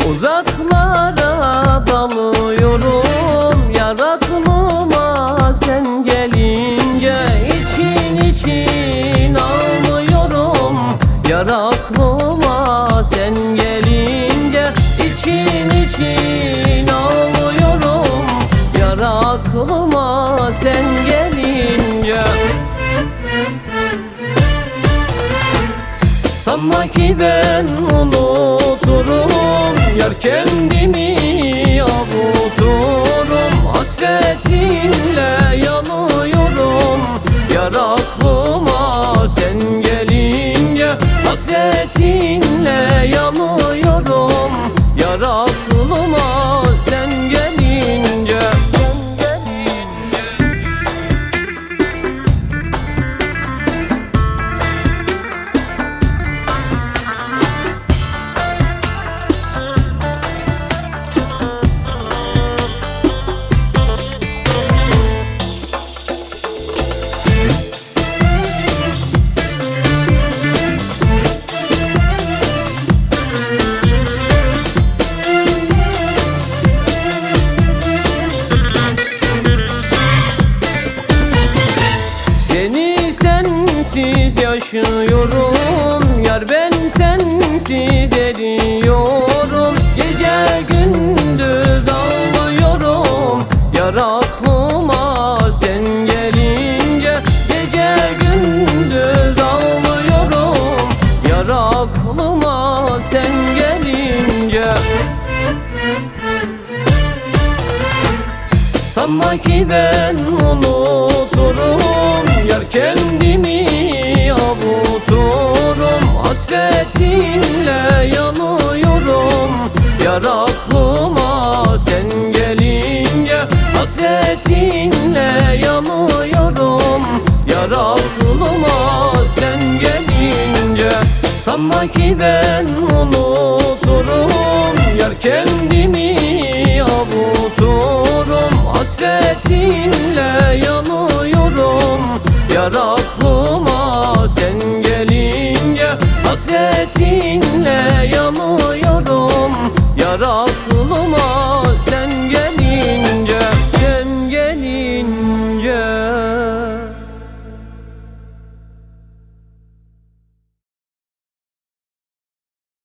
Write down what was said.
Uzaklara dalıyorum, yar aklıma sen gelince için için ağlıyorum. Yar aklıma sen gelince için için ağlıyorum. Yar aklıma sen gelince. Sanma ki ben unuturum, yar kendimi avuturum. Hasretinle yanıyorum, yar aklıma sen gelince. Hasretinle yanıyorum, yar aklıma sen gelince. Sensiz yaşıyorum, yar ben sensiz eriyorum. Gece gündüz ağlıyorum, yar aklıma sen gelince. Gece gündüz ağlıyorum, yar aklıma sen gelince. Sanma ki ben unuturum, yar kendimi avuturum. Hasretinle yanıyorum, yar aklıma sen gelince. Hasretinle yanıyorum, yar aklıma sen gelince. Sanma ki ben unuturum, yar kendimi avuturum. Hasretinle yanıyorum, yar aklıma sen gelince. Hasretinle yanıyorum, yar aklıma